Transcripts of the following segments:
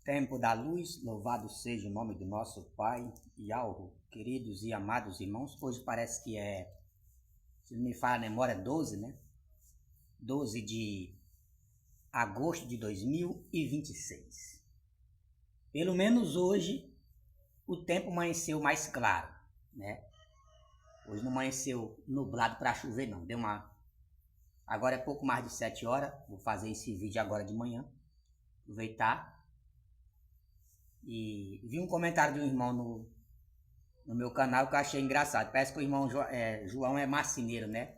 Tempo da luz, louvado seja o nome do nosso Pai e Alvo, queridos e amados irmãos. Hoje parece que se não me falha a memória, 12, né? 12 de agosto de 2026. Pelo menos hoje o tempo amanheceu mais claro, né? Hoje não amanheceu nublado para chover não, Agora é pouco mais de 7 horas, vou fazer esse vídeo agora de manhã, aproveitar. E vi um comentário de um irmão no meu canal que eu achei engraçado. Parece que o irmão João é marceneiro, né?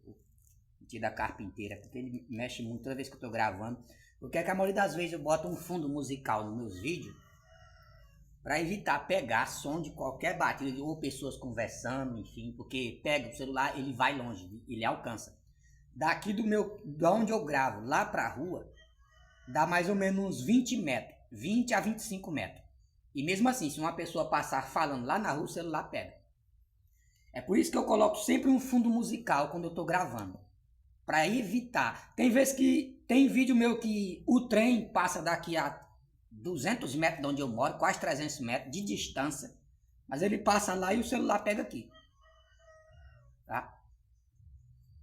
O da carpinteira, porque ele mexe muito toda vez que eu tô gravando. Porque é que a maioria das vezes eu boto um fundo musical nos meus vídeos para evitar pegar som de qualquer batida ou pessoas conversando, enfim, porque pega o celular, ele vai longe, ele alcança. Daqui de onde eu gravo lá pra rua, dá mais ou menos uns 20 metros. 20 a 25 metros. E mesmo assim, se uma pessoa passar falando lá na rua, o celular pega. É por isso que eu coloco sempre um fundo musical quando eu tô gravando. Para evitar. Tem vezes que tem vídeo meu que o trem passa daqui a 200 metros de onde eu moro, quase 300 metros de distância. Mas ele passa lá e o celular pega aqui. Tá?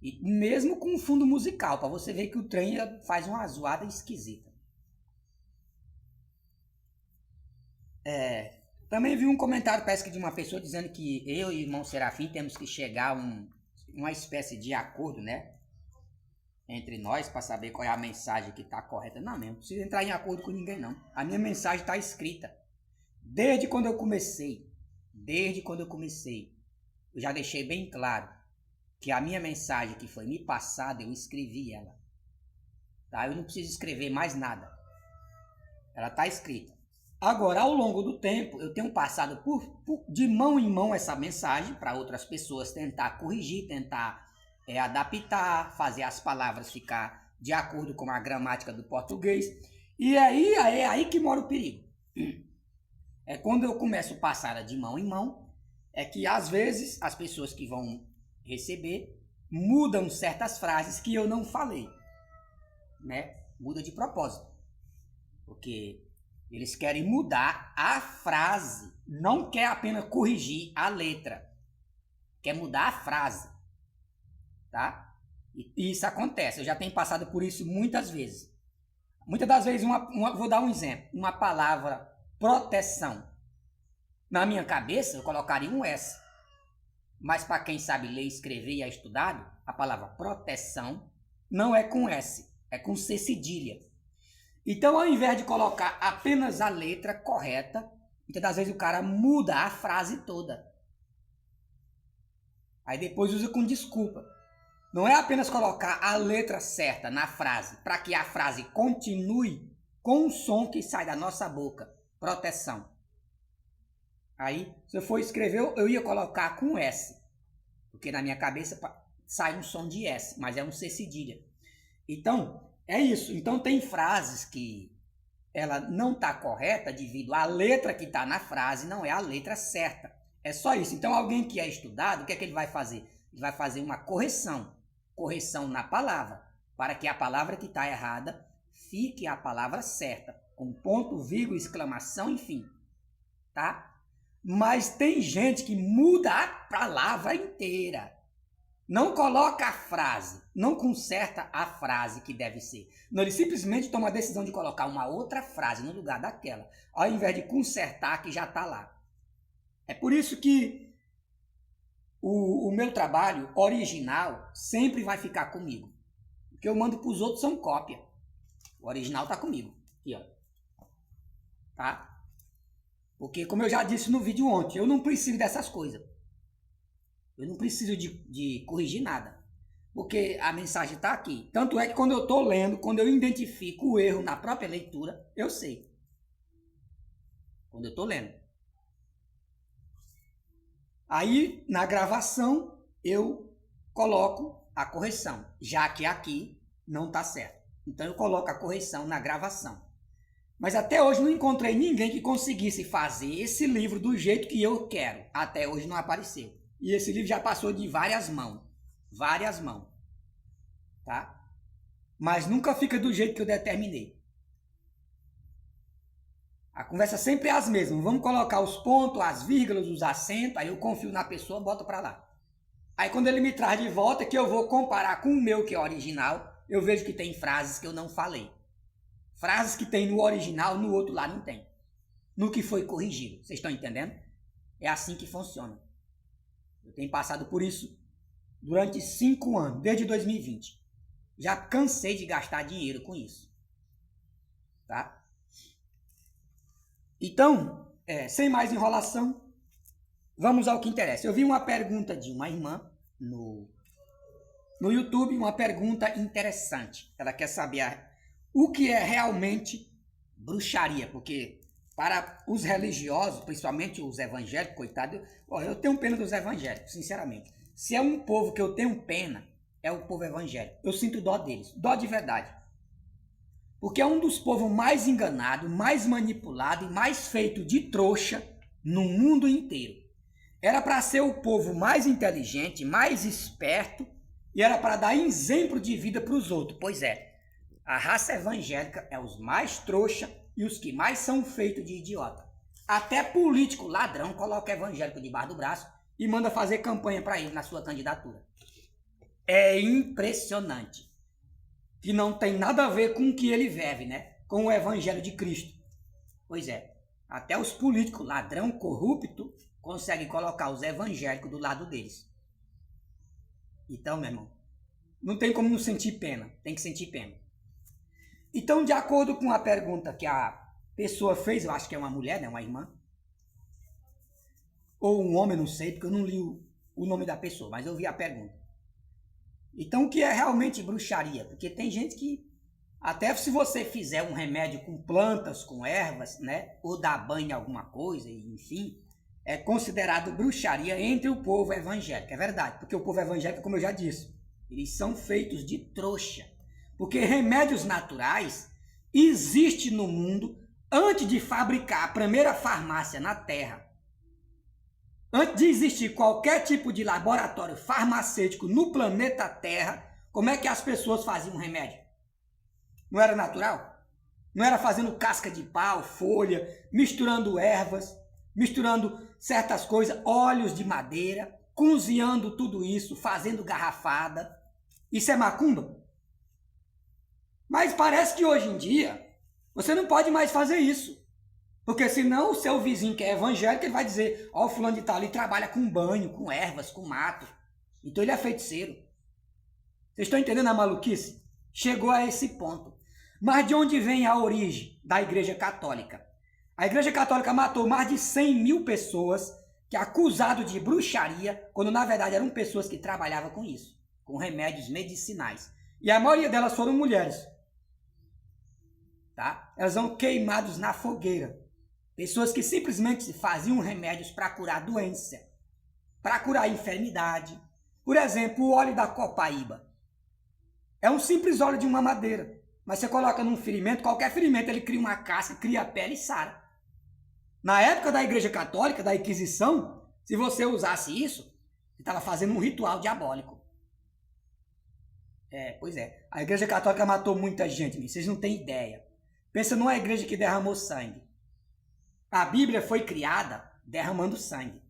E mesmo com um fundo musical, para você ver que o trem faz uma zoada esquisita. Também vi um comentário, parece que de uma pessoa, dizendo que eu e o irmão Serafim temos que chegar a uma espécie de acordo, né? Entre nós, para saber qual é a mensagem que está correta. Não, não preciso entrar em acordo com ninguém, não. A minha mensagem está escrita. Desde quando eu comecei, eu já deixei bem claro que a minha mensagem que foi me passada, eu escrevi ela. Tá? Eu não preciso escrever mais nada. Ela está escrita. Agora, ao longo do tempo, eu tenho passado de mão em mão essa mensagem para outras pessoas tentar corrigir, tentar adaptar, fazer as palavras ficar de acordo com a gramática do português. E é aí que mora o perigo. É quando eu começo a passar de mão em mão, é que às vezes as pessoas que vão receber mudam certas frases que eu não falei, né? Muda de propósito. Porque eles querem mudar a frase, não quer apenas corrigir a letra, quer mudar a frase, tá? E isso acontece, eu já tenho passado por isso muitas vezes. Muitas das vezes, vou dar um exemplo, uma palavra proteção. Na minha cabeça eu colocaria um S, mas para quem sabe ler, escrever e é estudado, a palavra proteção não é com S, é com C cedilha. Então, ao invés de colocar apenas a letra correta, muitas das vezes o cara muda a frase toda. Aí depois usa com desculpa. Não é apenas colocar a letra certa na frase, para que a frase continue com o som que sai da nossa boca. Proteção. Aí, se eu for escrever, eu ia colocar com S. Porque na minha cabeça sai um som de S, mas é um C cedilha. Então, é isso. Então tem frases que ela não está correta devido à letra que está na frase, não é a letra certa. É só isso. Então alguém que é estudado, o que é que ele vai fazer? Ele vai fazer uma correção. Correção na palavra, para que a palavra que está errada fique a palavra certa. Com ponto, vírgula, exclamação, enfim. Tá? Mas tem gente que muda a palavra inteira. Não coloca a frase, não conserta a frase que deve ser. Não, ele simplesmente toma a decisão de colocar uma outra frase no lugar daquela, ao invés de consertar a que já está lá. É por isso que o meu trabalho original sempre vai ficar comigo. O que eu mando para os outros são cópia. O original está comigo. Aqui, ó. Tá? Porque, como eu já disse no vídeo ontem, eu não preciso dessas coisas. Eu não preciso de corrigir nada, porque a mensagem está aqui. Tanto é que quando eu estou lendo, quando eu identifico o erro na própria leitura, eu sei. Quando eu estou lendo. Aí, na gravação, eu coloco a correção, já que aqui não está certo. Então, eu coloco a correção na gravação. Mas até hoje não encontrei ninguém que conseguisse fazer esse livro do jeito que eu quero. Até hoje não apareceu. E esse livro já passou de várias mãos. Várias mãos. Tá? Mas nunca fica do jeito que eu determinei. A conversa sempre é as mesmas. Vamos colocar os pontos, as vírgulas, os acentos, aí eu confio na pessoa, boto para lá. Aí quando ele me traz de volta, que eu vou comparar com o meu, que é original, eu vejo que tem frases que eu não falei. Frases que tem no original, no outro lá não tem. No que foi corrigido. Vocês estão entendendo? É assim que funciona. Eu tenho passado por isso durante 5 anos, desde 2020. Já cansei de gastar dinheiro com isso. Tá? Então, sem mais enrolação, vamos ao que interessa. Eu vi uma pergunta de uma irmã no YouTube, uma pergunta interessante. Ela quer saber o que é realmente bruxaria, porque para os religiosos, principalmente os evangélicos, coitado, eu tenho pena dos evangélicos, sinceramente. Se é um povo que eu tenho pena, é o povo evangélico. Eu sinto dó deles, dó de verdade. Porque é um dos povos mais enganados, mais manipulado e mais feito de trouxa no mundo inteiro. Era para ser o povo mais inteligente, mais esperto, e era para dar exemplo de vida para os outros. Pois é, a raça evangélica é os mais trouxa e os que mais são feitos de idiota. Até político ladrão coloca evangélico debaixo do braço e manda fazer campanha para ele na sua candidatura. É impressionante. Que não tem nada a ver com o que ele vive, né? Com o evangelho de Cristo. Pois é, até os políticos ladrão corrupto conseguem colocar os evangélicos do lado deles. Então, meu irmão, não tem como não sentir pena, tem que sentir pena. Então, de acordo com a pergunta que a pessoa fez, eu acho que é uma mulher, né, uma irmã, ou um homem, não sei, porque eu não li o nome da pessoa, mas eu vi a pergunta. Então, o que é realmente bruxaria? Porque tem gente que, até se você fizer um remédio com plantas, com ervas, né, ou dar banho em alguma coisa, enfim, é considerado bruxaria entre o povo evangélico. É verdade, porque o povo evangélico, como eu já disse, eles são feitos de trouxa. Porque remédios naturais existem no mundo antes de fabricar a primeira farmácia na Terra. Antes de existir qualquer tipo de laboratório farmacêutico no planeta Terra, como é que as pessoas faziam remédio? Não era natural? Não era fazendo casca de pau, folha, misturando ervas, misturando certas coisas, óleos de madeira, cozinhando tudo isso, fazendo garrafada. Isso é macumba? Mas parece que hoje em dia você não pode mais fazer isso. Porque senão o seu vizinho que é evangélico, ele vai dizer, ó, o fulano de tal ali trabalha com banho, com ervas, com mato. Então ele é feiticeiro. Vocês estão entendendo a maluquice? Chegou a esse ponto. Mas de onde vem a origem da Igreja Católica? A Igreja Católica matou mais de 100 mil pessoas que acusadas de bruxaria, quando na verdade eram pessoas que trabalhavam com isso, com remédios medicinais. E a maioria delas foram mulheres. Tá? Elas são queimadas na fogueira. Pessoas que simplesmente faziam remédios para curar doença, para curar enfermidade. Por exemplo, o óleo da copaíba. É um simples óleo de uma madeira. Mas você coloca num ferimento, qualquer ferimento, ele cria uma casca, cria pele e sara. Na época da Igreja Católica, da Inquisição, se você usasse isso, você estava fazendo um ritual diabólico. Pois é. A Igreja Católica matou muita gente, vocês não têm ideia. Pensa numa igreja que derramou sangue. A Bíblia foi criada derramando sangue.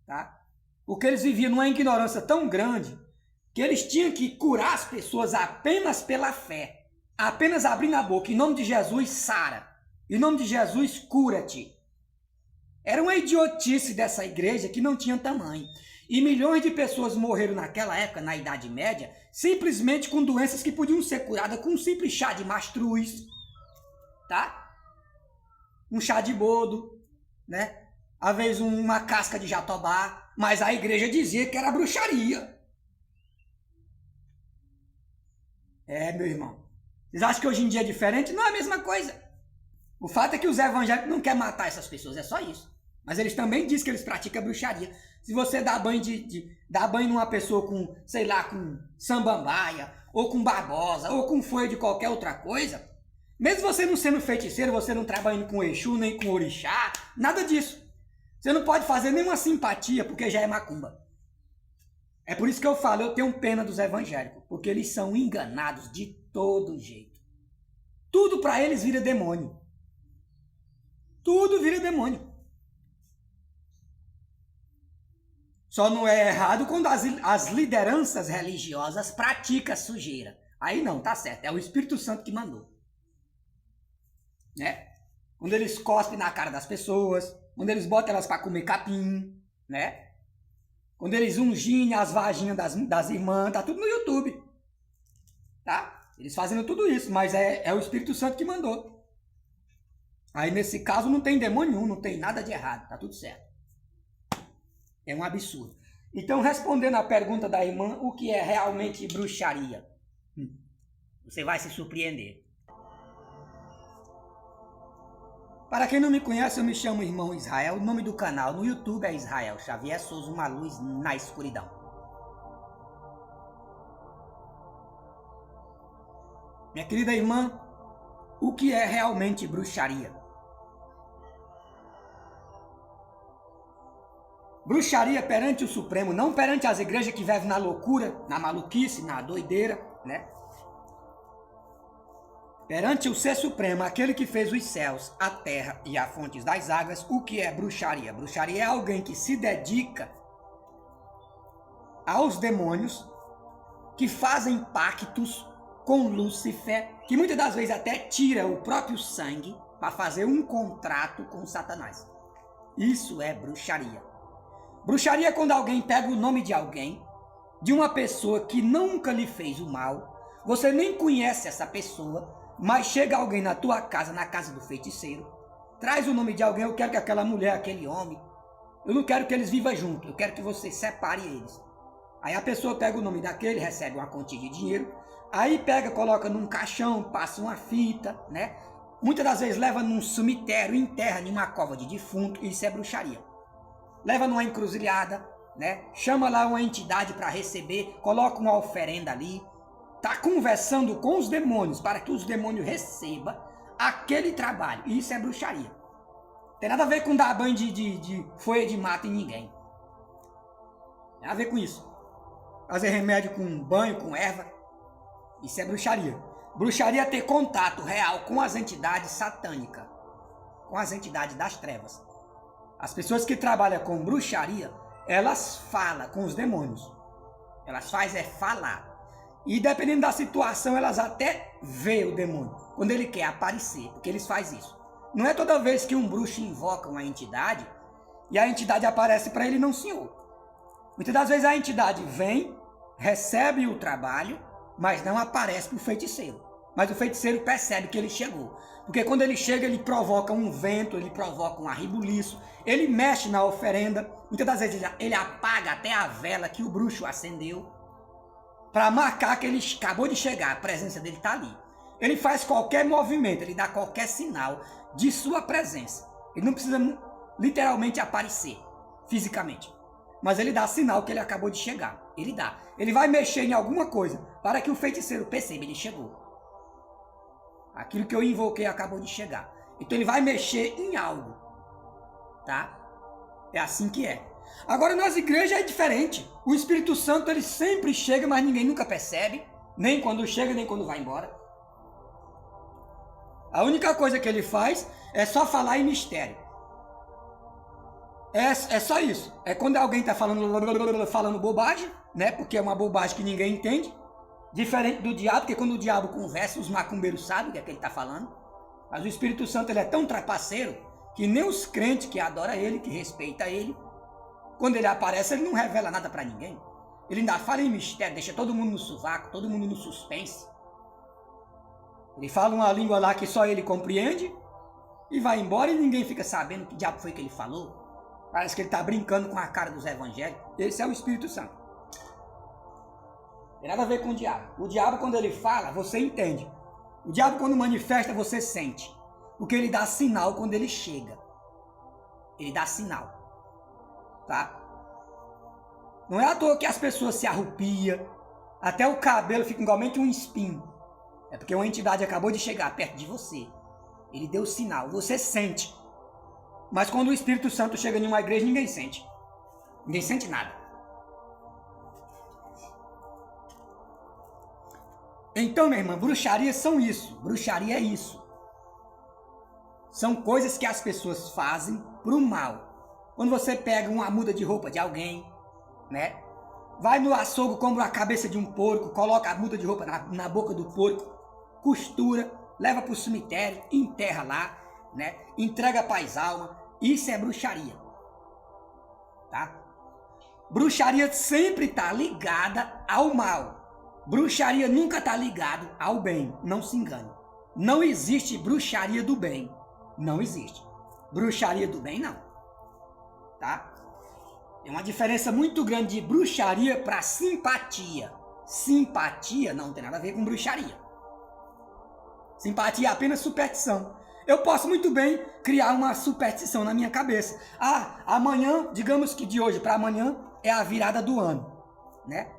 Tá? Porque eles viviam numa ignorância tão grande que eles tinham que curar as pessoas apenas pela fé. Apenas abrindo a boca. Em nome de Jesus, sara. Em nome de Jesus, cura-te. Era uma idiotice dessa igreja que não tinha tamanho. E milhões de pessoas morreram naquela época, na Idade Média, simplesmente com doenças que podiam ser curadas com um simples chá de mastruz. Tá? Um chá de boldo, né? Às vezes uma casca de jatobá, mas a igreja dizia que era bruxaria. Meu irmão. Vocês acham que hoje em dia é diferente? Não é a mesma coisa. O fato é que os evangélicos não querem matar essas pessoas, é só isso. Mas eles também dizem que eles praticam bruxaria. Se você dá banho dá banho numa pessoa com, sei lá, com sambambaia, ou com babosa, ou com folha de qualquer outra coisa, mesmo você não sendo feiticeiro, você não trabalhando com Exu, nem com orixá, nada disso. Você não pode fazer nenhuma simpatia, porque já é macumba. É por isso que eu falo, eu tenho pena dos evangélicos, porque eles são enganados de todo jeito. Tudo para eles vira demônio. Tudo vira demônio. Só não é errado quando as lideranças religiosas praticam sujeira. Aí não, tá certo. É o Espírito Santo que mandou. Né? Quando eles cospem na cara das pessoas, quando eles botam elas para comer capim, né? Quando eles ungem as vaginhas das irmãs, tá tudo no YouTube. Tá? Eles fazendo tudo isso, mas é o Espírito Santo que mandou. Aí nesse caso não tem demônio nenhum, não tem nada de errado, tá tudo certo. É um absurdo. Então, respondendo à pergunta da irmã, o que é realmente bruxaria? Você vai se surpreender. Para quem não me conhece, eu me chamo Irmão Israel. O nome do canal no YouTube é Israel Xavier Souza, uma luz na escuridão. Minha querida irmã, o que é realmente bruxaria? Bruxaria perante o Supremo, não perante as igrejas que vivem na loucura, na maluquice, na doideira, né? Perante o Ser Supremo, aquele que fez os céus, a terra e as fontes das águas, o que é bruxaria? Bruxaria é alguém que se dedica aos demônios, que fazem pactos com Lúcifer, que muitas das vezes até tira o próprio sangue para fazer um contrato com Satanás. Isso é bruxaria. Bruxaria é quando alguém pega o nome de alguém, de uma pessoa que nunca lhe fez o mal, você nem conhece essa pessoa, mas chega alguém na tua casa, na casa do feiticeiro, traz o nome de alguém, eu quero que aquela mulher, aquele homem, eu não quero que eles vivam juntos, eu quero que você separe eles. Aí a pessoa pega o nome daquele, recebe uma quantia de dinheiro, aí pega, coloca num caixão, passa uma fita, né? Muitas das vezes leva num cemitério, enterra em uma cova de defunto, isso é bruxaria. Leva numa encruzilhada, né? Chama lá uma entidade para receber, coloca uma oferenda ali, tá conversando com os demônios para que os demônios recebam aquele trabalho. Isso é bruxaria. Tem nada a ver com dar banho de folha de mato em ninguém. Tem nada a ver com isso. Fazer remédio com banho, com erva. Isso é bruxaria. Bruxaria é ter contato real com as entidades satânicas, com as entidades das trevas. As pessoas que trabalham com bruxaria, elas falam com os demônios. Elas fazem falar. E dependendo da situação, elas até vê o demônio, quando ele quer aparecer, porque eles fazem isso. Não é toda vez que um bruxo invoca uma entidade, e a entidade aparece para ele, não senhor. Muitas das vezes a entidade vem, recebe o trabalho, mas não aparece para o feiticeiro. Mas o feiticeiro percebe que ele chegou. Porque quando ele chega, ele provoca um vento, ele provoca um arrebuliço, ele mexe na oferenda. Muitas das vezes ele apaga até a vela que o bruxo acendeu, para marcar que ele acabou de chegar, a presença dele está ali. Ele faz qualquer movimento, ele dá qualquer sinal de sua presença. Ele não precisa literalmente aparecer fisicamente, mas ele dá sinal que ele acabou de chegar. Ele dá. Ele vai mexer em alguma coisa para que o feiticeiro perceba, ele chegou. Aquilo que eu invoquei acabou de chegar. Então ele vai mexer em algo. Tá? É assim que é. Agora nas igrejas é diferente. O Espírito Santo ele sempre chega, mas ninguém nunca percebe. Nem quando chega, nem quando vai embora. A única coisa que ele faz é só falar em mistério. É só isso. É quando alguém está falando bobagem, né? Porque é uma bobagem que ninguém entende. Diferente do diabo, porque quando o diabo conversa, os macumbeiros sabem o que é que ele está falando. Mas o Espírito Santo ele é tão trapaceiro que nem os crentes que adoram ele, que respeitam ele, quando ele aparece, ele não revela nada para ninguém. Ele ainda fala em mistério, deixa todo mundo no sovaco, todo mundo no suspense. Ele fala uma língua lá que só ele compreende e vai embora e ninguém fica sabendo que diabo foi que ele falou. Parece que ele está brincando com a cara dos evangélicos. Esse é o Espírito Santo. Tem nada a ver com o diabo. O diabo, quando ele fala, você entende. O diabo, quando manifesta, você sente. Porque ele dá sinal quando ele chega. Ele dá sinal. Tá? Não é à toa que as pessoas se arrupiam. Até o cabelo fica igualmente um espinho. É porque uma entidade acabou de chegar perto de você. Ele deu sinal. Você sente. Mas quando o Espírito Santo chega em uma igreja, ninguém sente. Ninguém sente nada. Então, minha irmã, bruxaria são isso. Bruxaria é isso. São coisas que as pessoas fazem pro mal. Quando você pega uma muda de roupa de alguém, né? Vai no açougue, compra a cabeça de um porco, coloca a muda de roupa na boca do porco, costura, leva pro cemitério, enterra lá, né? Entrega para as almas. Isso é bruxaria. Tá? Bruxaria sempre tá ligada ao mal. Bruxaria nunca tá ligado ao bem. Não se engane. Não existe bruxaria do bem. Não existe. Bruxaria do bem, não. Tá? É uma diferença muito grande de bruxaria para simpatia. Simpatia não tem nada a ver com bruxaria. Simpatia é apenas superstição. Eu posso muito bem criar uma superstição na minha cabeça. Ah, amanhã, digamos que de hoje para amanhã é a virada do ano, né?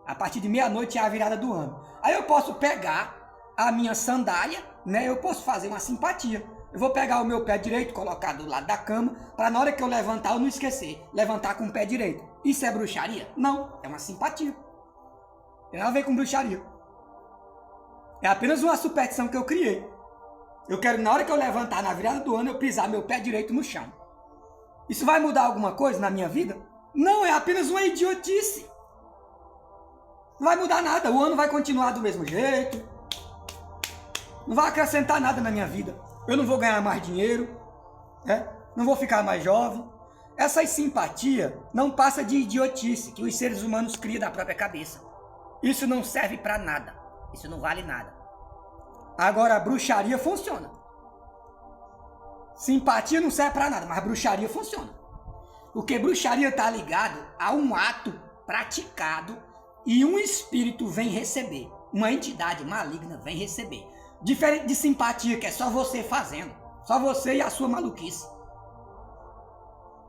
A partir de meia-noite é a virada do ano. Aí eu posso pegar a minha sandália, né? Eu posso fazer uma simpatia. Eu vou pegar o meu pé direito, colocar do lado da cama, para na hora que eu levantar eu não esquecer. Levantar com o pé direito. Isso é bruxaria? Não, é uma simpatia. Tem nada a ver com bruxaria. É apenas uma superstição que eu criei. Eu quero, na hora que eu levantar na virada do ano, eu pisar meu pé direito no chão. Isso vai mudar alguma coisa na minha vida? Não, é apenas uma idiotice. Não vai mudar nada, o ano vai continuar do mesmo jeito. Não vai acrescentar nada na minha vida. Eu não vou ganhar mais dinheiro, né? Não vou ficar mais jovem. Essa simpatia não passa de idiotice que os seres humanos criam da própria cabeça. Isso não serve para nada. Isso não vale nada. Agora, a bruxaria funciona. Simpatia não serve para nada, mas bruxaria funciona. Porque bruxaria está ligado a um ato praticado e um espírito vem receber. Uma entidade maligna vem receber. Diferente de simpatia, que é só você fazendo. Só você e a sua maluquice.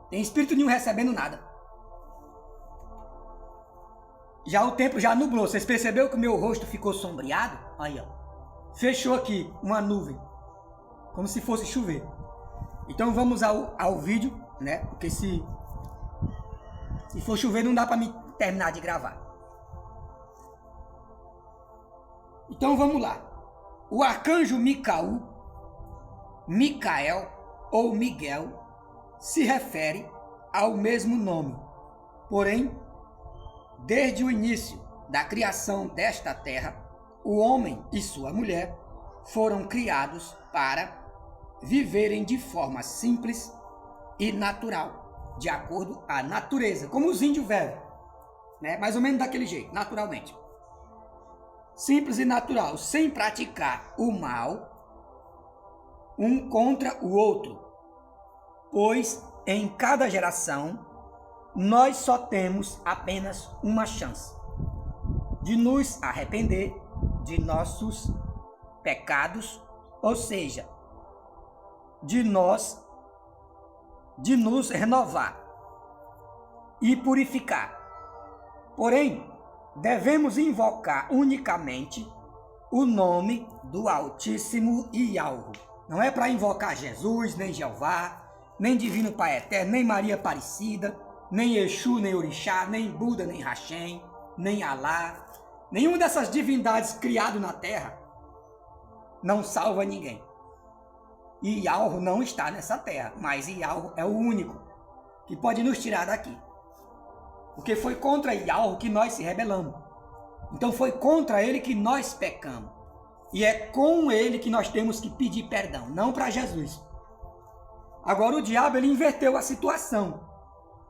Tem espírito nenhum recebendo nada. Já o tempo já nublou. Vocês perceberam que o meu rosto ficou sombreado? Aí, ó. Fechou aqui uma nuvem. Como se fosse chover. Então vamos ao vídeo, né? Porque se for chover não dá para me terminar de gravar. Então vamos lá. O arcanjo Micael ou Miguel se refere ao mesmo nome. Porém, desde o início da criação desta terra, o homem e sua mulher foram criados para viverem de forma simples e natural, de acordo à natureza, como os índios vivem, né? Mais ou menos daquele jeito, naturalmente. Simples e natural, sem praticar o mal um contra o outro, pois em cada geração nós só temos apenas uma chance de nos arrepender de nossos pecados, ou seja, de nos renovar e purificar. Porém, devemos invocar unicamente o nome do Altíssimo Ialro. Não é para invocar Jesus, nem Jeová, nem Divino Pai Eterno, nem Maria Aparecida, nem Exu, nem Orixá, nem Buda, nem Hashem, nem Alá. Nenhuma dessas divindades criadas na Terra não salva ninguém. Ialro não está nessa Terra, mas Ialro é o único que pode nos tirar daqui. Porque foi contra Ialro que nós se rebelamos. Então foi contra ele que nós pecamos. E é com ele que nós temos que pedir perdão, não para Jesus. Agora o diabo ele inverteu a situação.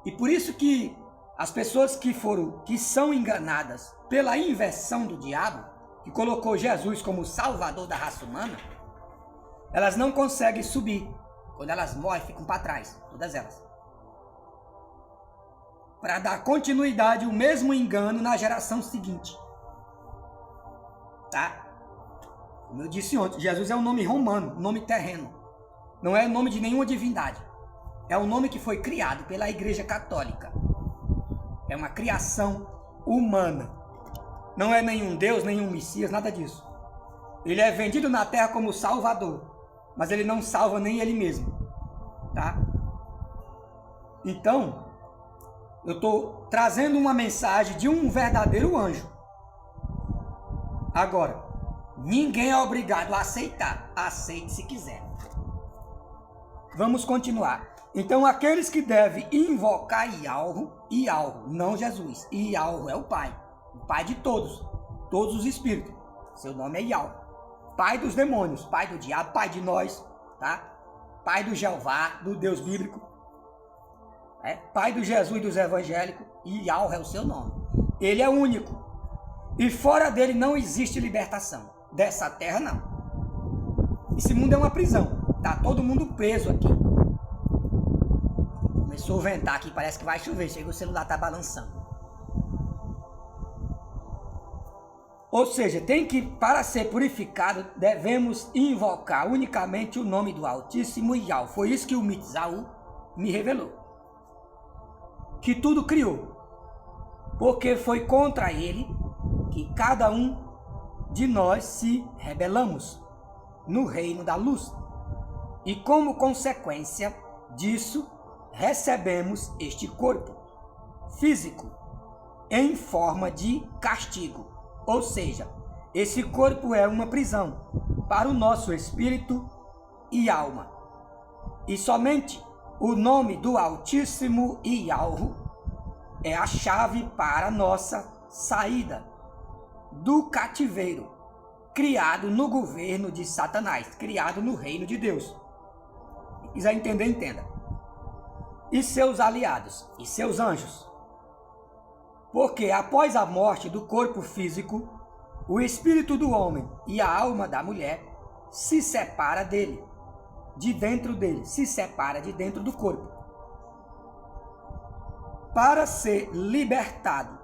E por isso que as pessoas que são enganadas pela inversão do diabo, que colocou Jesus como o salvador da raça humana, elas não conseguem subir. Quando elas morrem, ficam para trás, todas elas. Para dar continuidade o mesmo engano na geração seguinte. Tá? Como eu disse ontem, Jesus é um nome romano, um nome terreno. Não é o nome de nenhuma divindade. É um nome que foi criado pela Igreja Católica. É uma criação humana. Não é nenhum Deus, nenhum Messias, nada disso. Ele é vendido na terra como Salvador, mas ele não salva nem ele mesmo. Tá? Então, eu estou trazendo uma mensagem de um verdadeiro anjo. Agora, ninguém é obrigado a aceitar. Aceite se quiser. Vamos continuar. Então, aqueles que devem invocar Ialro, não Jesus. Ialro é o Pai de todos os espíritos. Seu nome é Ialro. Pai dos demônios, pai do diabo, pai de nós, tá? Pai do Jeová, do Deus bíblico. Pai do Jesus dos evangélicos. Ialro é o seu nome. Ele é único. E fora dele não existe libertação. Dessa terra, não. Esse mundo é uma prisão. Tá todo mundo preso aqui. Começou a ventar aqui, parece que vai chover. Chega, o celular tá balançando. Ou seja, para ser purificado, devemos invocar unicamente o nome do Altíssimo Ialro. Foi isso que o Mitzaú me revelou. Que tudo criou. Porque foi contra ele que cada um de nós se rebelamos no reino da luz. E como consequência disso, recebemos este corpo físico em forma de castigo. Ou seja, esse corpo é uma prisão para o nosso espírito e alma. E somente o nome do Altíssimo Ialro é a chave para a nossa saída do cativeiro, criado no governo de Satanás, criado no reino de Deus. Se quiser entender, entenda. E seus aliados, e seus anjos. Porque após a morte do corpo físico, o espírito do homem e a alma da mulher se separa dele, de dentro dele, se separa de dentro do corpo. Para ser libertado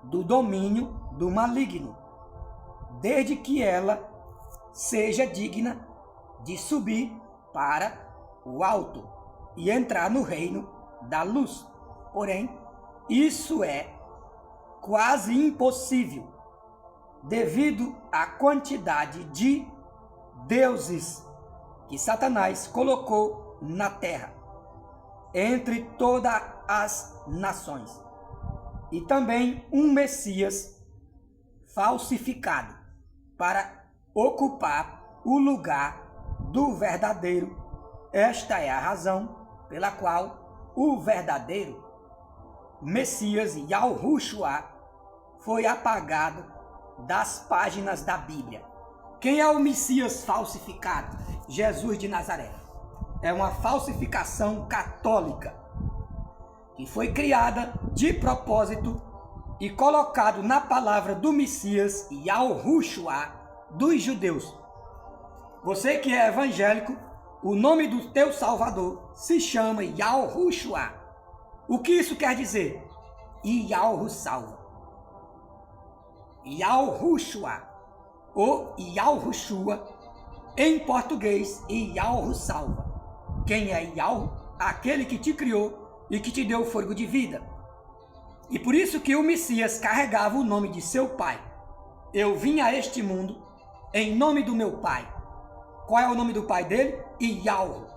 do domínio do maligno, desde que ela seja digna de subir para o alto e entrar no reino da luz. Porém, isso é quase impossível, devido à quantidade de deuses que Satanás colocou na terra, entre todas as nações, e também um Messias falsificado para ocupar o lugar do verdadeiro. Esta é a razão pela qual o verdadeiro Messias Yahushua foi apagado das páginas da Bíblia. Quem é o Messias falsificado? Jesus de Nazaré. É uma falsificação católica que foi criada de propósito e colocado na palavra do Messias Yahushua dos judeus. Você que é evangélico, o nome do teu Salvador se chama Yahushua. O que isso quer dizer? Ialro salva. Yahushua ou Yahushua em português, Ialro salva. Quem é Ialro? Aquele que te criou e que te deu o fôlego de vida. E por isso que o Messias carregava o nome de seu pai. Eu vim a este mundo em nome do meu pai. Qual é o nome do pai dele? Ialro.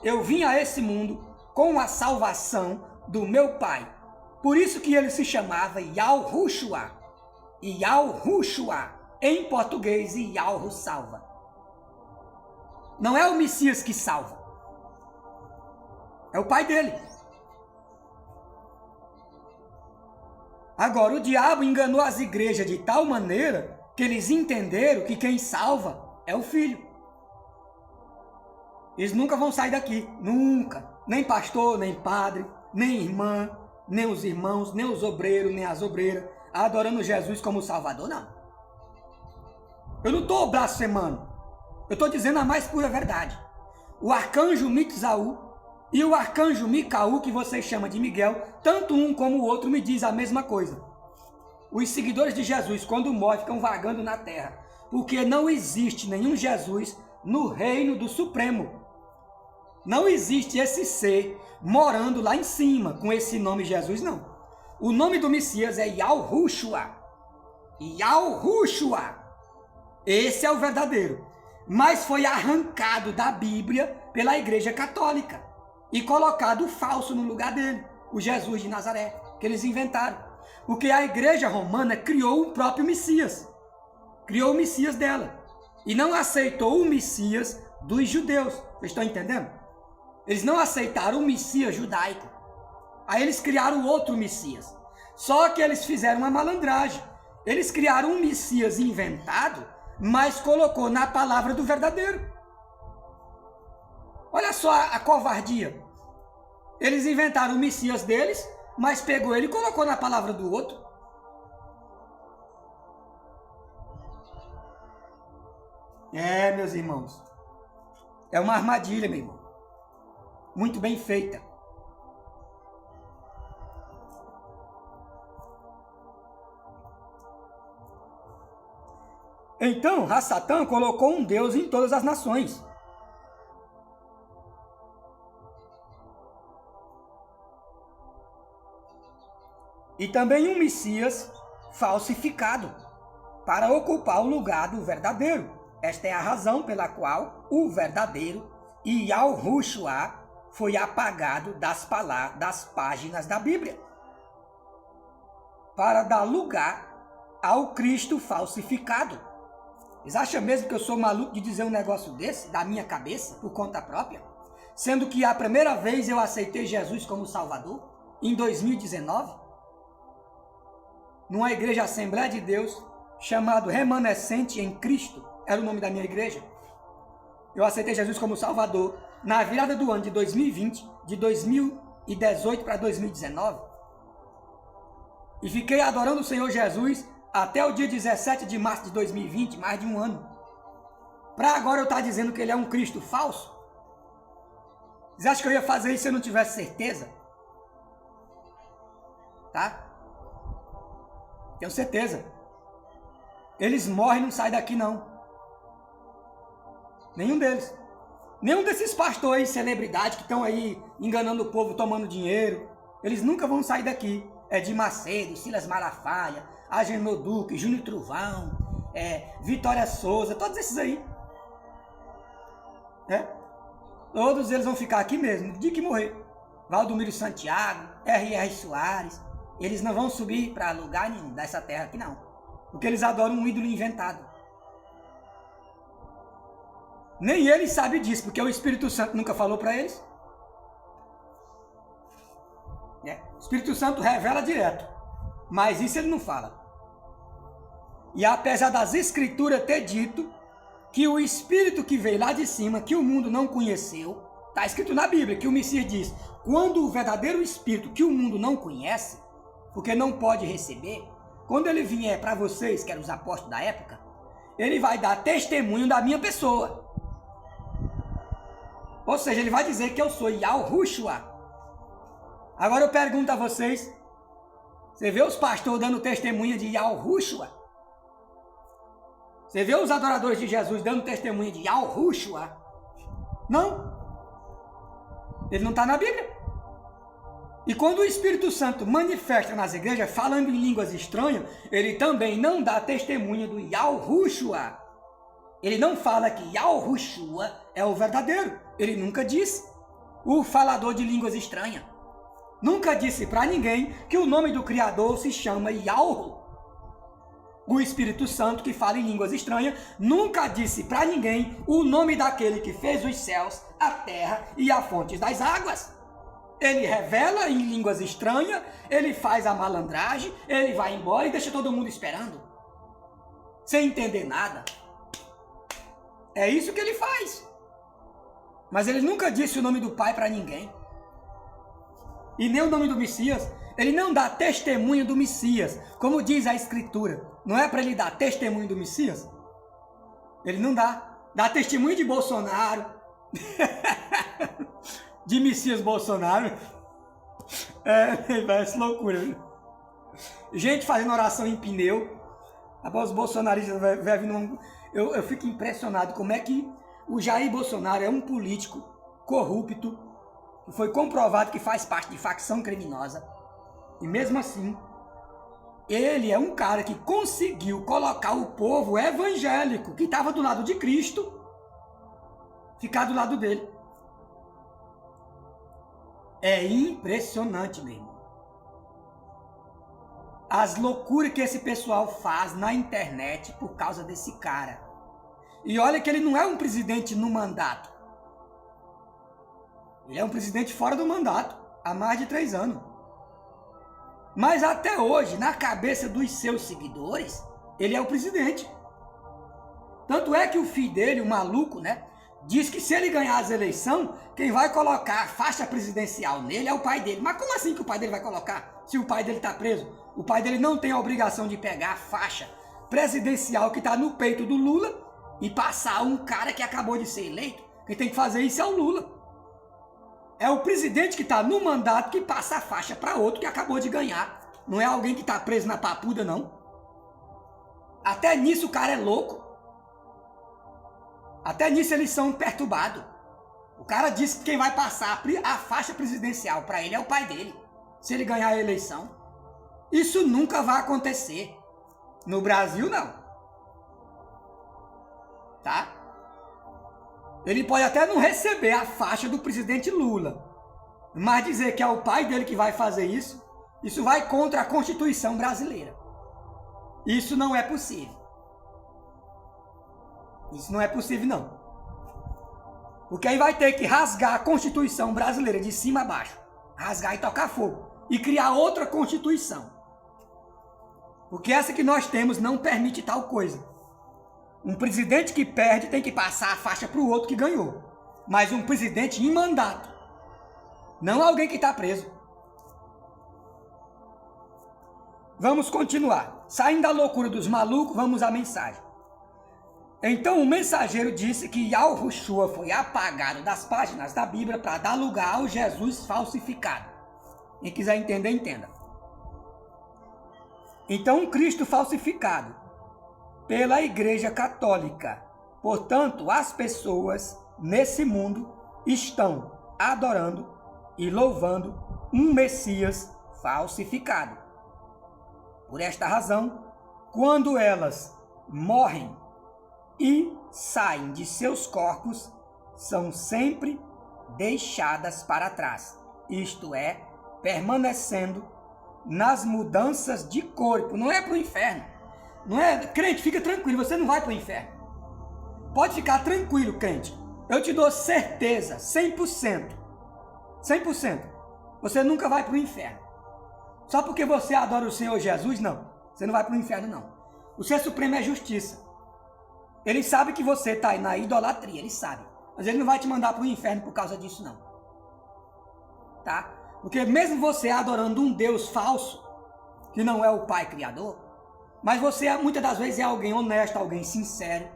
Eu vim a esse mundo com a salvação do meu pai. Por isso que ele se chamava Yahushua. Yahushua, em português, Ialro salva. Não é o Messias que salva. É o pai dele. Agora, o diabo enganou as igrejas de tal maneira que eles entenderam que quem salva é o filho. Eles nunca vão sair daqui, nunca. Nem pastor, nem padre, nem irmã, nem os irmãos, nem os obreiros, nem as obreiras, adorando Jesus como Salvador, não. Eu não estou blasfemando. Eu estou dizendo a mais pura verdade. O arcanjo Mitzaú e o arcanjo Micaú, que vocês chamam de Miguel, tanto um como o outro me diz a mesma coisa. Os seguidores de Jesus, quando morrem, ficam vagando na terra, porque não existe nenhum Jesus no reino do Supremo. Não existe esse ser morando lá em cima com esse nome Jesus, não. O nome do Messias é Yahushua. Yahushua. Esse é o verdadeiro. Mas foi arrancado da Bíblia pela Igreja Católica e colocado o falso no lugar dele, o Jesus de Nazaré, que eles inventaram. Porque a Igreja Romana criou o próprio Messias. Criou o Messias dela. E não aceitou o Messias dos judeus. Vocês estão entendendo? Eles não aceitaram o Messias judaico. Aí eles criaram outro Messias. Só que eles fizeram uma malandragem. Eles criaram um Messias inventado, mas colocou na palavra do verdadeiro. Olha só a covardia. Eles inventaram o Messias deles, mas pegou ele e colocou na palavra do outro. É, meus irmãos. É uma armadilha, meu irmão. Muito bem feita. Então, Satã colocou um Deus em todas as nações. E também um Messias falsificado para ocupar o lugar do verdadeiro. Esta é a razão pela qual o verdadeiro Yahushua foi apagado das páginas da Bíblia, para dar lugar ao Cristo falsificado. Vocês acham mesmo que eu sou maluco de dizer um negócio desse, da minha cabeça, por conta própria? Sendo que a primeira vez eu aceitei Jesus como Salvador, em 2019, numa igreja Assembleia de Deus, chamado Remanescente em Cristo, era o nome da minha igreja. Eu aceitei Jesus como Salvador na virada do ano de 2020, de 2018 para 2019. E fiquei adorando o Senhor Jesus até o dia 17 de março de 2020, mais de um ano. Para agora eu estar dizendo que ele é um Cristo falso? Vocês acham que eu ia fazer isso se eu não tivesse certeza? Tá? Tenho certeza. Eles morrem e não saem daqui não. Nenhum deles. Nenhum desses pastores, celebridades que estão aí enganando o povo, tomando dinheiro. Eles nunca vão sair daqui. Edir Macedo, Silas Malafaia, Agenor Duque, Júnior Truvão, Vitória Souza, todos esses aí. Todos eles vão ficar aqui mesmo, no dia que morrer. Valdomiro Santiago, R.R. Soares. Eles não vão subir para lugar nenhum dessa terra aqui não. Porque eles adoram um ídolo inventado. Nem eles sabem disso, porque o Espírito Santo nunca falou para eles. O Espírito Santo revela direto, mas isso ele não fala. E apesar das Escrituras ter dito que o Espírito que veio lá de cima, que o mundo não conheceu, está escrito na Bíblia que o Messias diz, quando o verdadeiro Espírito que o mundo não conhece, porque não pode receber, quando ele vier para vocês, que eram os apóstolos da época, ele vai dar testemunho da minha pessoa. Ou seja, ele vai dizer que eu sou Yahushua. Agora eu pergunto a vocês, você vê os pastores dando testemunha de Yahushua? Você vê os adoradores de Jesus dando testemunha de Yahushua? Não. Ele não está na Bíblia. E quando o Espírito Santo manifesta nas igrejas, falando em línguas estranhas, ele também não dá testemunha do Yahushua. Ele não fala que Yahushua é o verdadeiro. Ele nunca disse. O falador de línguas estranhas nunca disse para ninguém que o nome do Criador se chama Yahu. O Espírito Santo, que fala em línguas estranhas, nunca disse para ninguém o nome daquele que fez os céus, a terra e as fontes das águas. Ele revela em línguas estranhas, ele faz a malandragem, ele vai embora e deixa todo mundo esperando, sem entender nada. É isso que ele faz. Mas ele nunca disse o nome do Pai para ninguém. E nem o nome do Messias. Ele não dá testemunho do Messias, como diz a Escritura. Não é para ele dar testemunho do Messias? Ele não dá. Dá testemunho de Bolsonaro. De Messias Bolsonaro. Parece loucura. Gente fazendo oração em pneu. Após os bolsonaristas vai vindo. Eu fico impressionado como é que o Jair Bolsonaro é um político corrupto, que foi comprovado que faz parte de facção criminosa. E mesmo assim, ele é um cara que conseguiu colocar o povo evangélico, que estava do lado de Cristo, ficar do lado dele. É impressionante mesmo. As loucuras que esse pessoal faz na internet por causa desse cara. E olha que ele não é um presidente no mandato. Ele é um presidente fora do mandato, há mais de 3 anos. Mas até hoje, na cabeça dos seus seguidores, ele é o presidente. Tanto é que o filho dele, o maluco, né, diz que se ele ganhar as eleições, quem vai colocar a faixa presidencial nele é o pai dele. Mas como assim que o pai dele vai colocar? Se o pai dele está preso? O pai dele não tem a obrigação de pegar a faixa presidencial que está no peito do Lula e passar um cara que acabou de ser eleito. Quem tem que fazer isso é o Lula. É o presidente que está no mandato que passa a faixa para outro que acabou de ganhar. Não é alguém que está preso na papuda, não. Até nisso o cara é louco. Até nisso eles são perturbados. O cara disse que quem vai passar a faixa presidencial para ele é o pai dele. Se ele ganhar a eleição. Isso nunca vai acontecer. No Brasil, não. Tá? Ele pode até não receber a faixa do presidente Lula. Mas dizer que é o pai dele que vai fazer isso, isso vai contra a Constituição brasileira. Isso não é possível. Isso não é possível, não. Porque aí vai ter que rasgar a Constituição brasileira de cima a baixo. Rasgar e tocar fogo. E criar outra Constituição. Porque essa que nós temos não permite tal coisa. Um presidente que perde tem que passar a faixa para o outro que ganhou. Mas um presidente em mandato. Não alguém que está preso. Vamos continuar. Saindo da loucura dos malucos, vamos à mensagem. Então o mensageiro disse que Yahushua foi apagado das páginas da Bíblia para dar lugar ao Jesus falsificado. Quem quiser entender, entenda. Então um Cristo falsificado pela Igreja Católica. Portanto, as pessoas nesse mundo estão adorando e louvando um Messias falsificado. Por esta razão, quando elas morrem e saem de seus corpos, são sempre deixadas para trás, isto é, permanecendo nas mudanças de corpo. Não é para o inferno. Não é, crente, fica tranquilo, você não vai para o inferno. Pode ficar tranquilo, crente. Eu te dou certeza, 100%. 100%. Você nunca vai para o inferno. Só porque você adora o Senhor Jesus, não. Você não vai para o inferno, não. O Ser Supremo é justiça. Ele sabe que você está aí na idolatria, ele sabe. Mas ele não vai te mandar para o inferno por causa disso, não. Tá? Porque mesmo você adorando um Deus falso, que não é o Pai Criador, mas você muitas das vezes é alguém honesto, alguém sincero,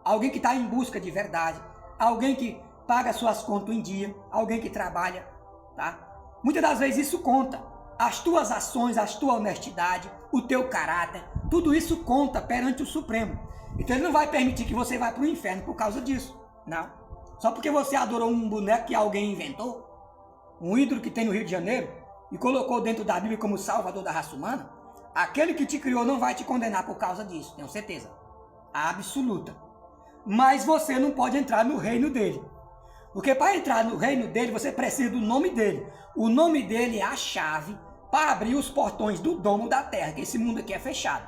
alguém que está em busca de verdade, alguém que paga suas contas em dia, alguém que trabalha, tá? Muitas das vezes isso conta. As tuas ações, a tua honestidade, o teu caráter, tudo isso conta perante o Supremo. Então ele não vai permitir que você vá para o inferno por causa disso, não. Só porque você adorou um boneco que alguém inventou, um ídolo que tem no Rio de Janeiro, e colocou dentro da Bíblia como salvador da raça humana, aquele que te criou não vai te condenar por causa disso, tenho certeza. Absoluta. Mas você não pode entrar no reino dele. Porque para entrar no reino dele, você precisa do nome dele. O nome dele é a chave para abrir os portões do domo da terra, que esse mundo aqui é fechado.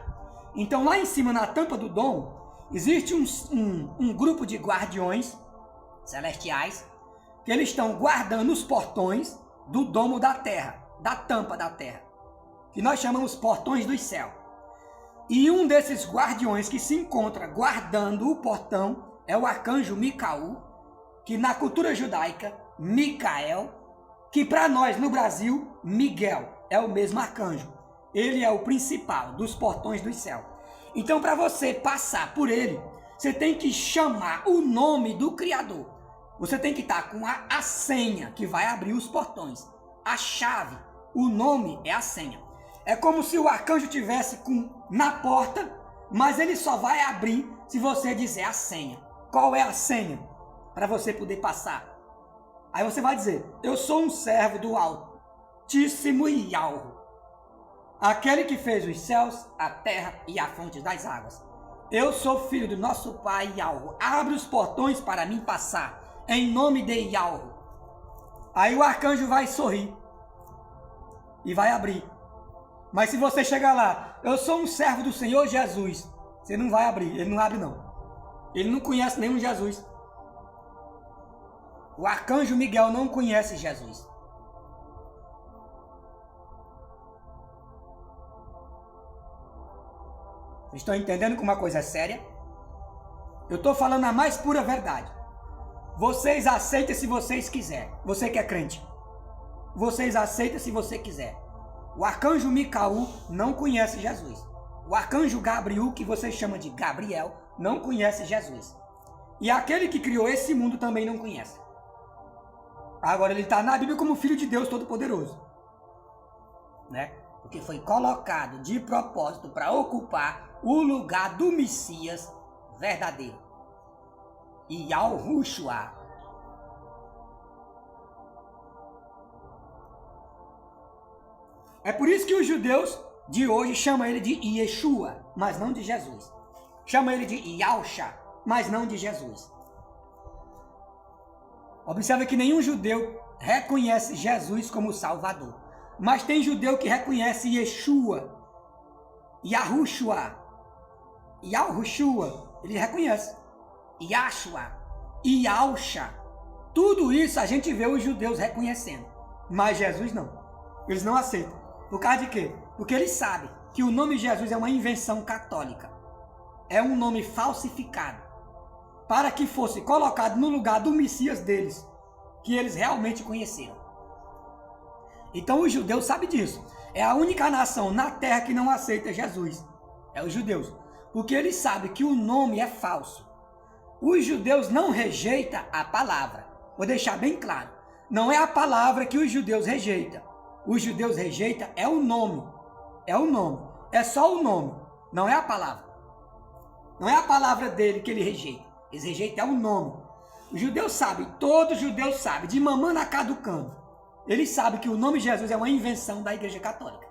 Então lá em cima, na tampa do domo, existe um grupo de guardiões celestiais, que eles estão guardando os portões do domo da terra, da tampa da terra, que nós chamamos portões dos céus. E um desses guardiões que se encontra guardando o portão é o arcanjo Micaú, que na cultura judaica, Micael, que para nós no Brasil, Miguel, é o mesmo arcanjo. Ele é o principal dos portões do céu. Então para você passar por ele, você tem que chamar o nome do Criador. Você tem que estar com a senha que vai abrir os portões. A chave, o nome é a senha. É como se o arcanjo tivesse na porta, mas ele só vai abrir se você dizer a senha. Qual é a senha? Para você poder passar. Aí você vai dizer, eu sou um servo do Altíssimo Yahweh, aquele que fez os céus, a terra e a fonte das águas. Eu sou filho do nosso pai Yahweh. Abre os portões para mim passar, em nome de Yahweh. Aí o arcanjo vai sorrir e vai abrir. Mas se você chegar lá, eu sou um servo do Senhor Jesus, você não vai abrir, ele não abre não. Ele não conhece nenhum Jesus. O arcanjo Miguel não conhece Jesus. Estão entendendo que uma coisa é séria? Eu estou falando a mais pura verdade. Vocês aceitam se vocês quiserem. Você que é crente. Vocês aceitam se você quiser. O arcanjo Micaú não conhece Jesus. O arcanjo Gabriel, que vocês chamam de Gabriel, não conhece Jesus. E aquele que criou esse mundo também não conhece. Agora ele está na Bíblia como Filho de Deus Todo-Poderoso. Né? Porque foi colocado de propósito para ocupar o lugar do Messias verdadeiro. Yahushua. É por isso que os judeus de hoje chamam ele de Yeshua, mas não de Jesus. Chamam ele de Yahusha, mas não de Jesus. Observe que nenhum judeu reconhece Jesus como Salvador. Mas tem judeu que reconhece Yeshua, Yahushua, Yahushua, ele reconhece. Yahshua, Yahusha. Tudo isso a gente vê os judeus reconhecendo. Mas Jesus não. Eles não aceitam. Por causa de quê? Porque eles sabem que o nome Jesus é uma invenção católica. É um nome falsificado. Para que fosse colocado no lugar do Messias deles, que eles realmente conheceram. Então os judeus sabem disso. É a única nação na terra que não aceita Jesus. É os judeus. Porque eles sabem que o nome é falso. Os judeus não rejeitam a palavra. Vou deixar bem claro. Não é a palavra que os judeus rejeitam. Os judeus rejeitam é o nome. É o nome. É só o nome. Não é a palavra. Não é a palavra dele que ele rejeita. Eles rejeitam é o nome. Os judeus sabem, todo judeu sabe, de mamã na cá do canto. Eles sabem que o nome Jesus é uma invenção da Igreja Católica.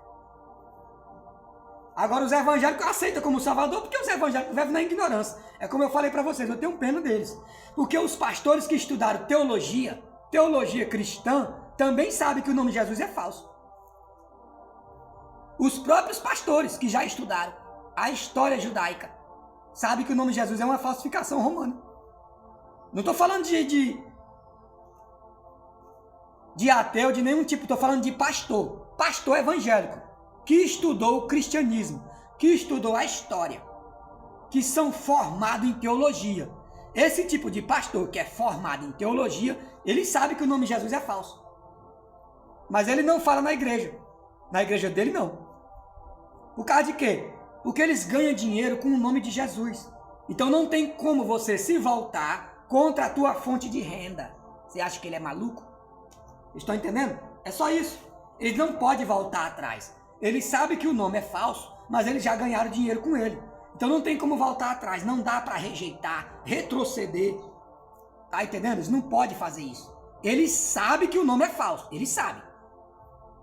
Agora os evangélicos aceitam como Salvador, porque os evangélicos vivem na ignorância. É como eu falei para vocês, eu tenho pena deles. Porque os pastores que estudaram teologia cristã, também sabem que o nome de Jesus é falso. Os próprios pastores que já estudaram a história judaica, sabem que o nome de Jesus é uma falsificação romana. Não estou falando de ateu, de nenhum tipo, estou falando de pastor evangélico, que estudou o cristianismo, que estudou a história, que são formados em teologia. Esse tipo de pastor que é formado em teologia, ele sabe que o nome de Jesus é falso. Mas ele não fala na igreja. Na igreja dele, não. Por causa de quê? Porque eles ganham dinheiro com o nome de Jesus. Então não tem como você se voltar contra a tua fonte de renda. Você acha que ele é maluco? Estão entendendo? É só isso. Eles não podem voltar atrás. Eles sabem que o nome é falso, mas eles já ganharam dinheiro com ele. Então não tem como voltar atrás. Não dá para rejeitar, retroceder. Tá entendendo? Eles não podem fazer isso. Eles sabem que o nome é falso. Eles sabem.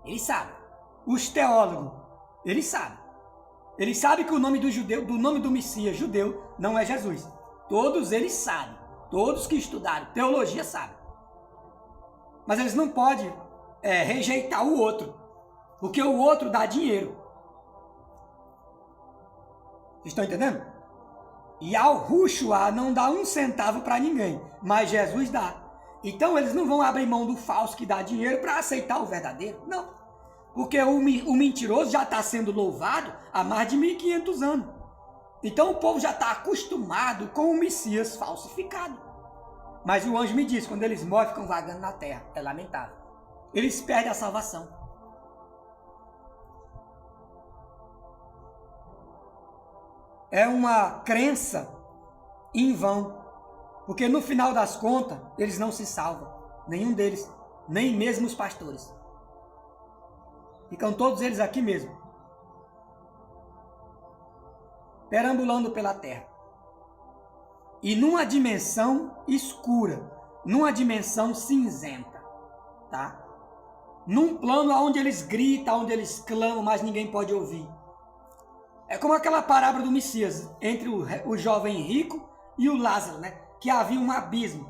Eles sabem. Os teólogos, eles sabem. Eles sabem que o nome do judeu, do nome do Messias judeu, não é Jesus. Todos eles sabem. Todos que estudaram teologia sabem. Mas eles não podem rejeitar o outro. Porque o outro dá dinheiro. Vocês estão entendendo? Yahushua não dá um centavo para ninguém. Mas Jesus dá. Então eles não vão abrir mão do falso que dá dinheiro para aceitar o verdadeiro. Não. Porque o mentiroso já está sendo louvado há mais de 1500 anos. Então o povo já está acostumado com o Messias falsificado. Mas o anjo me diz, quando eles morrem, ficam vagando na terra. É lamentável. Eles perdem a salvação. É uma crença em vão. Porque no final das contas, eles não se salvam. Nenhum deles. Nem mesmo os pastores. Ficam todos eles aqui mesmo. Perambulando pela terra. E numa dimensão escura. Numa dimensão cinzenta. Tá? Num plano onde eles gritam, onde eles clamam, mas ninguém pode ouvir. É como aquela parábola do Messias. Entre o jovem rico e o Lázaro, né? Que havia um abismo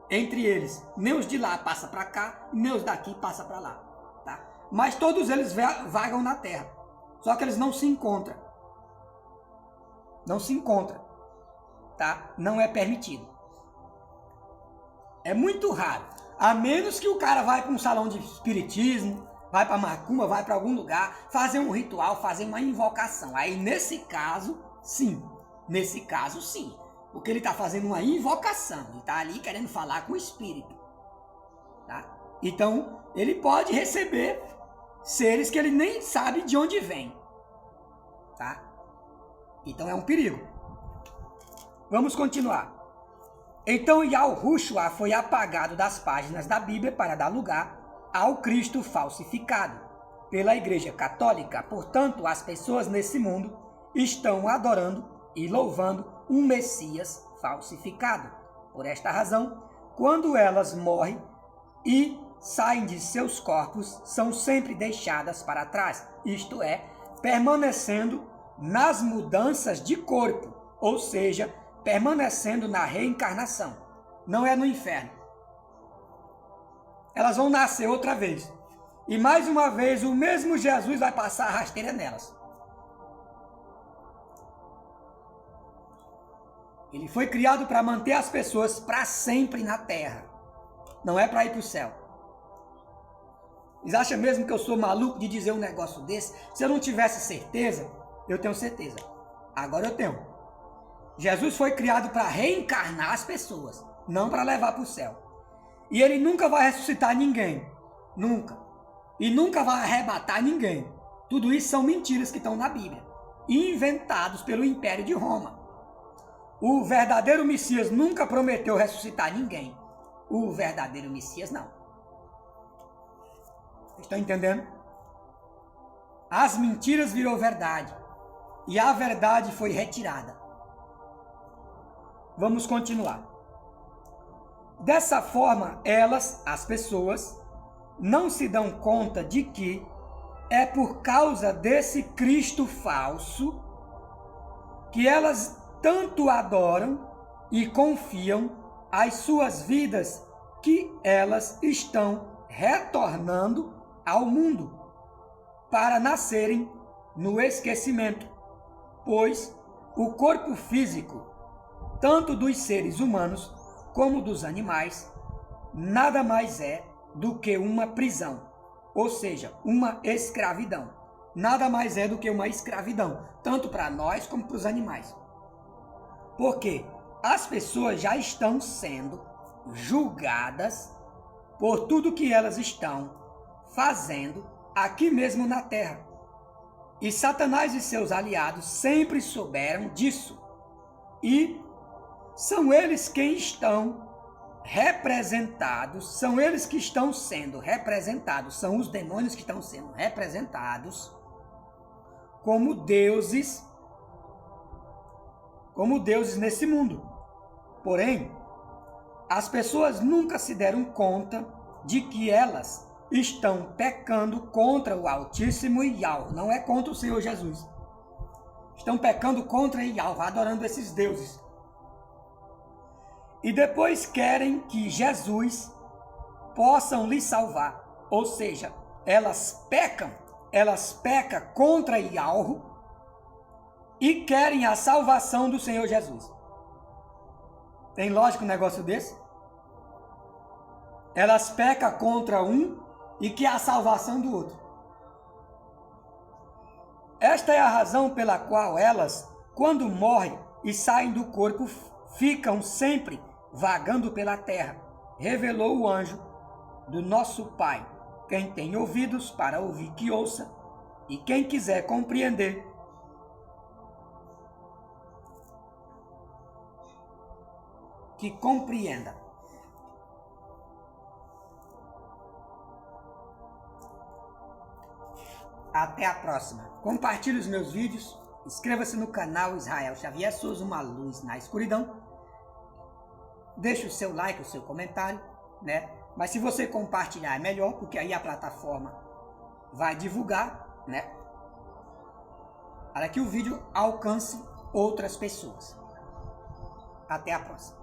entre eles. Nem os de lá passam para cá, nem os daqui passam para lá. Tá? Mas todos eles vagam na terra. Só que eles não se encontram. Não se encontram. Tá? Não é permitido. É muito raro. A menos que o cara vai para um salão de espiritismo, vai para macumba, vai para algum lugar, fazer um ritual, fazer uma invocação. Aí nesse caso, sim. Nesse caso, sim. Porque ele está fazendo uma invocação. Ele está ali querendo falar com o espírito. Tá? Então, ele pode receber seres que ele nem sabe de onde vem. Tá? Então é um perigo. Vamos continuar. Então Yahushua foi apagado das páginas da Bíblia para dar lugar ao Cristo falsificado pela Igreja Católica. Portanto, as pessoas nesse mundo estão adorando e louvando um Messias falsificado. Por esta razão, quando elas morrem e saem de seus corpos, são sempre deixadas para trás, isto é, permanecendo nas mudanças de corpo, ou seja, permanecendo na reencarnação. Não é no inferno. Elas vão nascer outra vez. E mais uma vez o mesmo Jesus vai passar a rasteira nelas. Ele foi criado para manter as pessoas para sempre na terra. Não é para ir para o céu. Eles acham mesmo que eu sou maluco de dizer um negócio desse? Se eu não tivesse certeza, eu tenho certeza. Agora eu tenho. Jesus foi criado para reencarnar as pessoas, não para levar para o céu. E ele nunca vai ressuscitar ninguém. Nunca. E nunca vai arrebatar ninguém. Tudo isso são mentiras que estão na Bíblia. Inventados pelo Império de Roma. O verdadeiro Messias nunca prometeu ressuscitar ninguém. O verdadeiro Messias não. Estão entendendo? As mentiras virou verdade. E a verdade foi retirada. Vamos continuar. Dessa forma, elas, as pessoas, não se dão conta de que é por causa desse Cristo falso que elas tanto adoram e confiam as suas vidas, que elas estão retornando ao mundo para nascerem no esquecimento, pois o corpo físico, tanto dos seres humanos como dos animais, nada mais é do que uma prisão, ou seja, uma escravidão. Nada mais é do que uma escravidão, tanto para nós como para os animais. Porque as pessoas já estão sendo julgadas por tudo que elas estão fazendo aqui mesmo na Terra. E Satanás e seus aliados sempre souberam disso. E são eles quem estão representados, são eles que estão sendo representados, são os demônios que estão sendo representados como deuses nesse mundo. Porém, as pessoas nunca se deram conta de que elas estão pecando contra o Altíssimo Yahweh, não é contra o Senhor Jesus. Estão pecando contra Yahweh, adorando esses deuses. E depois querem que Jesus possam lhe salvar. Ou seja, elas pecam contra Yahweh e querem a salvação do Senhor Jesus. Tem lógica um negócio desse? Elas pecam contra um e querem a salvação do outro. Esta é a razão pela qual elas, quando morrem e saem do corpo, ficam sempre vagando pela terra, revelou o anjo do nosso Pai. Quem tem ouvidos para ouvir, que ouça, e quem quiser compreender, que compreenda. Até a próxima. Compartilhe os meus vídeos, inscreva-se no canal Israel Xavier Souza, uma luz na escuridão. Deixe o seu like, o seu comentário, né? Mas se você compartilhar é melhor, porque aí a plataforma vai divulgar, né? Para que o vídeo alcance outras pessoas. Até a próxima.